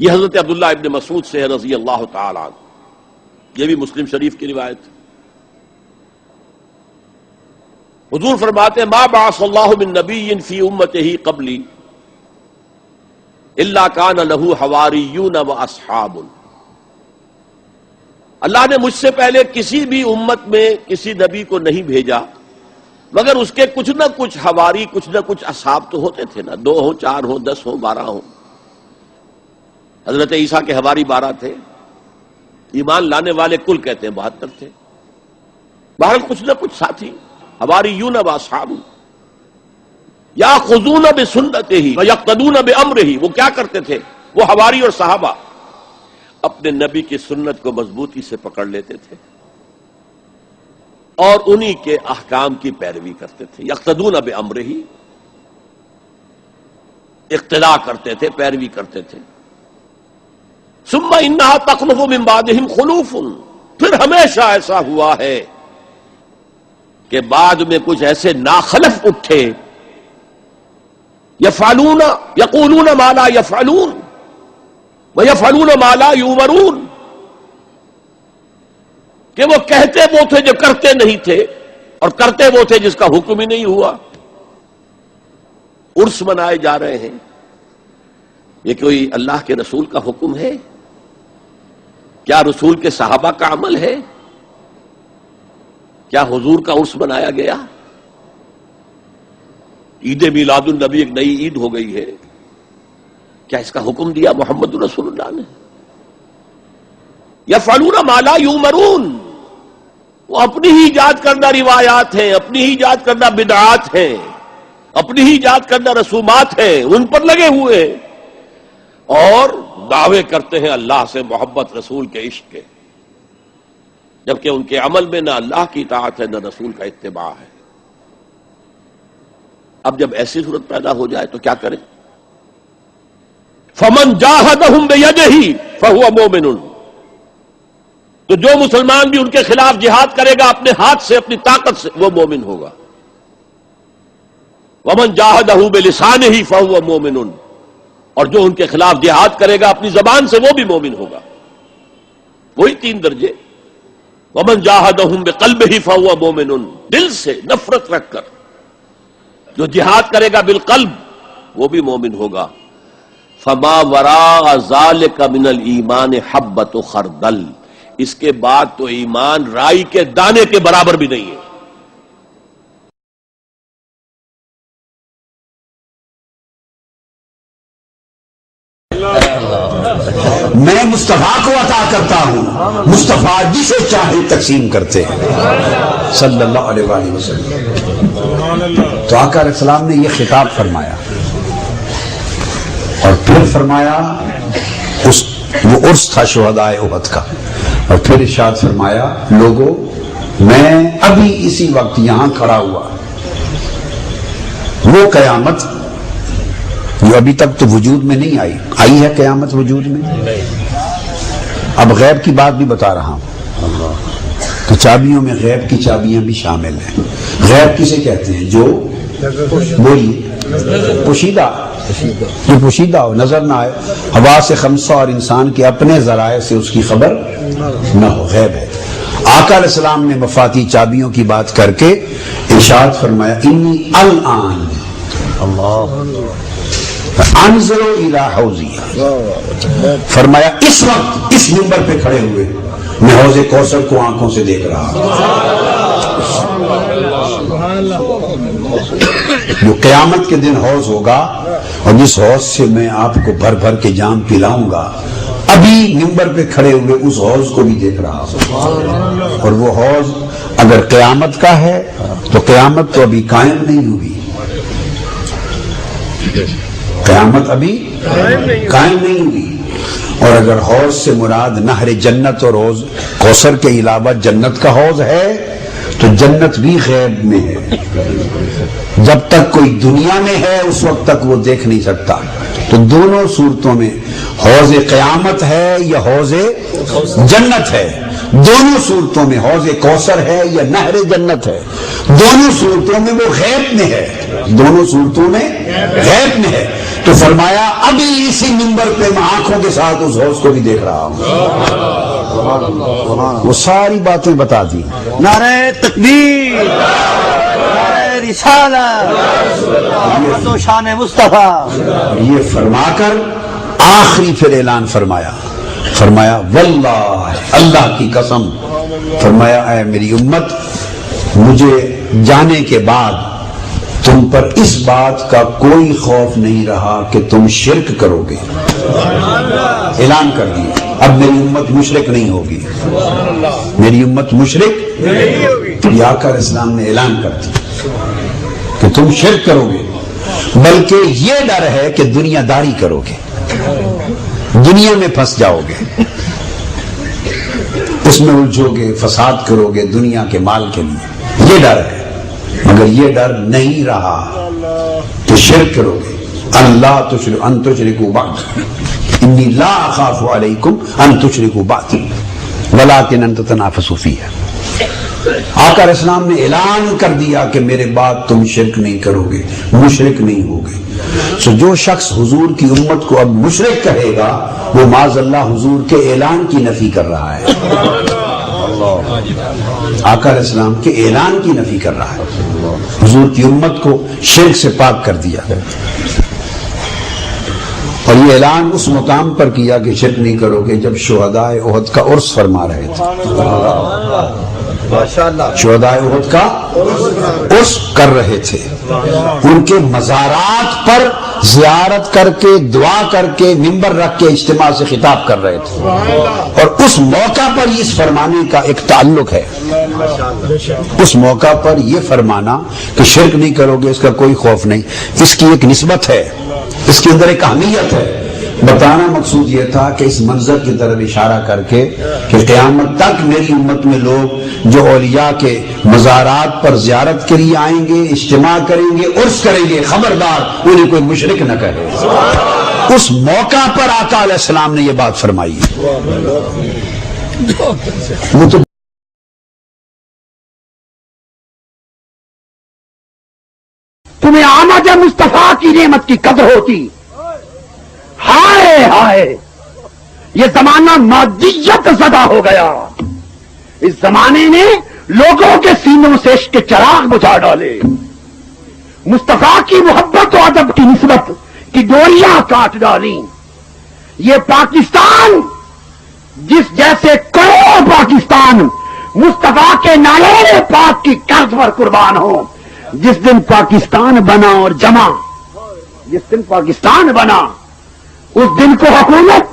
یہ حضرت عبداللہ ابن مسعود سے ہے رضی اللہ تعالی عنہ، یہ بھی مسلم شریف کی روایت ہے۔ حضور فرماتے ہیں ما بعث اللہ من نبی فی امتہ قبلی الا کان لہ حواریون واصحاب۔ اللہ نے مجھ سے پہلے کسی بھی امت میں کسی نبی کو نہیں بھیجا مگر اس کے کچھ نہ کچھ حواری، کچھ نہ کچھ اصحاب تو ہوتے تھے نا، 2 ہوں، 4 ہوں، 10 ہوں، 12 ہوں۔ حضرت عیسیٰ کے حواری 12 تھے، ایمان لانے والے کل کہتے ہیں 72 تھے۔ بہرحال کچھ نہ کچھ ساتھی، حواریون و اصحاب یاخذون بسنتہ ویقتدون بامرہ۔ وہ کیا کرتے تھے؟ وہ حواری اور صحابہ اپنے نبی کی سنت کو مضبوطی سے پکڑ لیتے تھے اور انہی کے احکام کی پیروی کرتے تھے۔ یقتدون بامرہ، اقتداء کرتے تھے، پیروی کرتے تھے۔ ثم انہا تخلف من بعدہم خلوف، پھر ہمیشہ ایسا ہوا ہے کہ بعد میں کچھ ایسے ناخلف اٹھے، یفعلون یقولون ما لا یفعلون ویفعلون ما لا یؤمرون، کہ وہ کہتے وہ تھے جو کرتے نہیں تھے اور کرتے وہ تھے جس کا حکم ہی نہیں ہوا۔ عرس منائے جا رہے ہیں، یہ کوئی اللہ کے رسول کا حکم ہے؟ کیا رسول کے صحابہ کا عمل ہے؟ کیا حضور کا عرس منایا گیا؟ عید میلاد النبی ایک نئی عید ہو گئی ہے، کیا اس کا حکم دیا محمد رسول اللہ نے؟ یفعلون ما لا یؤمرون، وہ اپنی ہی ایجاد کردہ روایات ہیں، اپنی ہی ایجاد کردہ بدعات ہیں، اپنی ہی ایجاد کردہ رسومات ہیں، ان پر لگے ہوئے ہیں اور دعوے کرتے ہیں اللہ سے محبت، رسول کے عشق کے، جبکہ ان کے عمل میں نہ اللہ کی اطاعت ہے نہ رسول کا اتباع ہے۔ اب جب ایسی صورت پیدا ہو جائے تو کیا کریں؟ فمن جاہدہم بیدہ فہو مومن، تو جو مسلمان بھی ان کے خلاف جہاد کرے گا اپنے ہاتھ سے، اپنی طاقت سے، وہ مومن ہوگا۔ ومن جاہدہ بلسانہ فہو مومن، اور جو ان کے خلاف جہاد کرے گا اپنی زبان سے، وہ بھی مومن ہوگا۔ وہی 3 درجے۔ ومن جاہدہم بقلبہ فہو مومن، دل سے نفرت رکھ کر جو جہاد کرے گا بالقلب وہ بھی مومن ہوگا۔ فما وراء ذلک من الایمان حبۃ خردل، اس کے بعد تو ایمان رائی کے دانے کے برابر بھی نہیں ہے۔ میں مصطفیٰ کو عطا کرتا ہوں، مصطفیٰ جسے چاہے تقسیم کرتے ہیں، صلی اللہ علیہ وآلہ وسلم۔ تو آقا علیہ السلام نے یہ خطاب فرمایا اور پھر فرمایا، وہ عرس تھا شہدائے احد کا، اور پھر ارشاد فرمایا لوگوں میں ابھی اسی وقت یہاں کھڑا ہوا، وہ قیامت جو ابھی تک تو وجود میں نہیں آئی ہے قیامت وجود میں؟ اب غیب کی بات بھی بتا رہا ہوں، تو چابیوں میں غیب کی چابیاں بھی شامل ہیں۔ غیب کسے کہتے ہیں؟ جو بولیے پوشیدہ، جو پوشیدہ ہو، نظر نہ آئے، حواس خمسہ اور انسان کے اپنے ذرائع سے اس کی خبر نہ ہو، غیب ہے۔ آقا علیہ السلام نے مفاتیح چابیوں کی بات کر کے ارشاد فرمایا انی الآن انظر الی حوضی، فرمایا اس وقت اس منبر پہ کھڑے ہوئے میں حوض کوثر کو آنکھوں سے دیکھ رہا ہوں۔ جو قیامت کے دن حوض ہوگا اور جس حوض سے میں آپ کو بھر بھر کے جام پلاؤں گا، ابھی منبر پہ کھڑے ہوئے اس حوض کو بھی دیکھ رہا ہوں۔ اور وہ حوض اگر قیامت کا ہے تو قیامت تو ابھی قائم نہیں ہوئی، قیامت ابھی قائم نہیں ہوئی۔ اور اگر حوض سے مراد نہر جنت اور حوض کوثر کے علاوہ جنت کا حوض ہے تو جنت بھی غیب میں ہے، جب تک کوئی دنیا میں ہے اس وقت تک وہ دیکھ نہیں سکتا۔ تو دونوں صورتوں میں حوض قیامت ہے یا حوض جنت ہے، دونوں صورتوں میں حوض کوثر ہے یا نہر جنت ہے، دونوں صورتوں میں وہ غیب میں ہے، دونوں صورتوں میں غیب میں ہے۔ تو فرمایا ابھی اسی منبر پہ میں آنکھوں کے ساتھ اس حوض کو بھی دیکھ رہا ہوں۔ وہ ساری باتیں بتا دی۔ نعرہ تکبیر، نعرہ رسالت، و شان مصطفیٰ۔ یہ فرما کر آخری پھر اعلان فرمایا واللہ، اللہ کی قسم، فرمایا اے میری امت، مجھے جانے کے بعد تم پر اس بات کا کوئی خوف نہیں رہا کہ تم شرک کرو گے۔ اعلان کر دیا اب میری امت مشرک نہیں ہوگی، میری امت مشرک نہیں ہوگی۔ آقا اسلام نے اعلان کر دیا کہ تم شرک کرو گے، بلکہ یہ ڈر ہے کہ دنیا داری کرو گے، دنیا میں پھنس جاؤ گے، اس میں الجھو گے، فساد کرو گے دنیا کے مال کے لیے، یہ ڈر ہے۔ مگر یہ ڈر نہیں رہا کہ شرک کرو گے۔ اللہ ان تشرکوا بعد انی لا اخاف علیکم ان تشرکوا بعد ولکن ان تتنافسوا فیہ۔ آقا علیہ السلام نے اعلان کر دیا کہ میرے بعد تم شرک نہیں کرو گے، مشرک نہیں ہوگے۔ سو جو شخص حضور کی امت کو اب مشرک کہے گا وہ معاذ اللہ حضور کے اعلان کی نفی کر رہا ہے، آقا علیہ السلام کے اعلان کی نفی کر رہا ہے۔ حضور کی امت کو شرک سے پاک کر دیا، اور یہ اعلان اس مقام پر کیا کہ شرک نہیں کرو گے جب شہداء احد کا عرس فرما رہے تھے، شہداء احد کا عرس کر رہے تھے، ان کے مزارات پر زیارت کر کے دعا کر کے منبر رکھ کے اجتماع سے خطاب کر رہے تھے، اور اس موقع پر اس فرمانے کا ایک تعلق ہے، اس موقع پر یہ فرمانا کہ شرک نہیں کرو گے اس کا کوئی خوف نہیں، اس کی ایک نسبت ہے، اس کے اندر ایک اہمیت ہے۔ بتانا مقصود یہ تھا کہ اس منظر کی طرف اشارہ کر کے کہ قیامت تک میری امت میں لوگ جو اولیاء کے مزارات پر زیارت کے لیے آئیں گے، اجتماع کریں گے، عرس کریں گے، خبردار انہیں کوئی مشرک نہ کہے۔ اس موقع پر آقا علیہ السلام نے یہ بات فرمائی۔ وہ تو تمہیں آمد مصطفیٰ کی نعمت کی قدر ہوتی، ہائے ہائے یہ زمانہ مادیت زدہ ہو گیا، اس زمانے نے لوگوں کے سینوں سے عشق کے چراغ بجھا ڈالے، مصطفیٰ کی محبت و ادب کی نسبت کی ڈوریاں کاٹ ڈالی۔ یہ پاکستان جس جیسے کروڑ پاکستان مصطفیٰ کے نالے پاک کی قرض پر قربان ہو، جس دن پاکستان بنا اور جمع، جس دن پاکستان بنا اس دن کو حکومت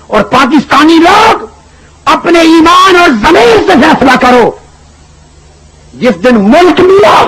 اور پاکستانی لوگ اپنے ایمان اور ضمیر سے فیصلہ کرو۔ جس دن ملک ملا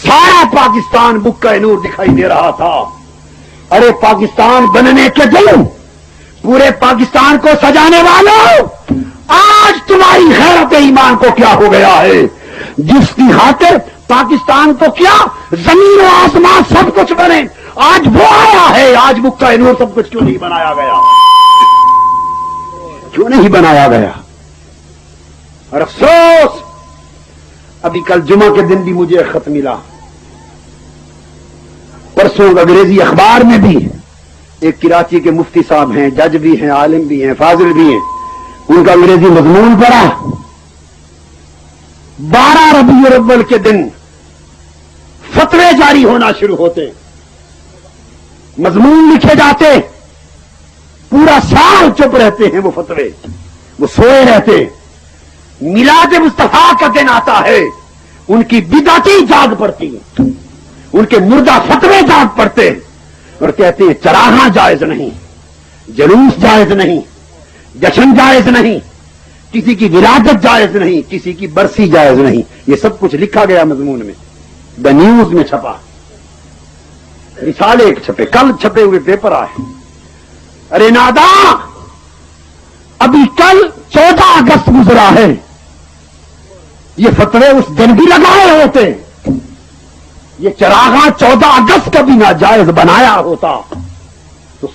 سارا پاکستان بکا نور دکھائی دے رہا تھا، ارے پاکستان بننے کے دن پورے پاکستان کو سجانے والوں، آج تمہاری غیرت ایمان کو کیا ہو گیا ہے؟ جس کی خاطر پاکستان کو کیا زمین و آسمان سب کچھ بنے، آج وہ آیا ہے، آج بکا نور سب کچھ کیوں نہیں بنایا گیا؟ کیوں نہیں بنایا گیا؟ اور افسوس ابھی کل جمعہ کے دن بھی مجھے ایک خط ملا، پرسوں انگریزی اخبار میں بھی ایک کراچی کے مفتی صاحب ہیں، جج بھی ہیں، عالم بھی ہیں، فاضل بھی ہیں، ان کا انگریزی مضمون پڑھا، 12 ربیع الاول کے دن فتوے جاری ہونا شروع ہوتے، مضمون لکھے جاتے، پورا سال چپ رہتے ہیں وہ فتوے، وہ سوئے رہتے، میلاد مصطفیٰ کا دن آتا ہے ان کی بدعتی جاگ پڑتی، ان کے مردہ فتوے جاگ پڑتے اور کہتے ہیں چراغاں جائز نہیں، جلوس جائز نہیں، جشن جائز نہیں، کسی کی ولادت جائز نہیں، کسی کی برسی جائز نہیں۔ یہ سب کچھ لکھا گیا مضمون میں، دا نیوز میں چھپا، رسالے ایک چھپے، کل چھپے ہوئے پیپر آئے۔ ارے ناداں، ابھی کل 14 اگست گزرا ہے، یہ فتوے اس دن بھی لگائے ہوتے، یہ چراغاں 14 اگست کا بھی ناجائز بنایا ہوتا،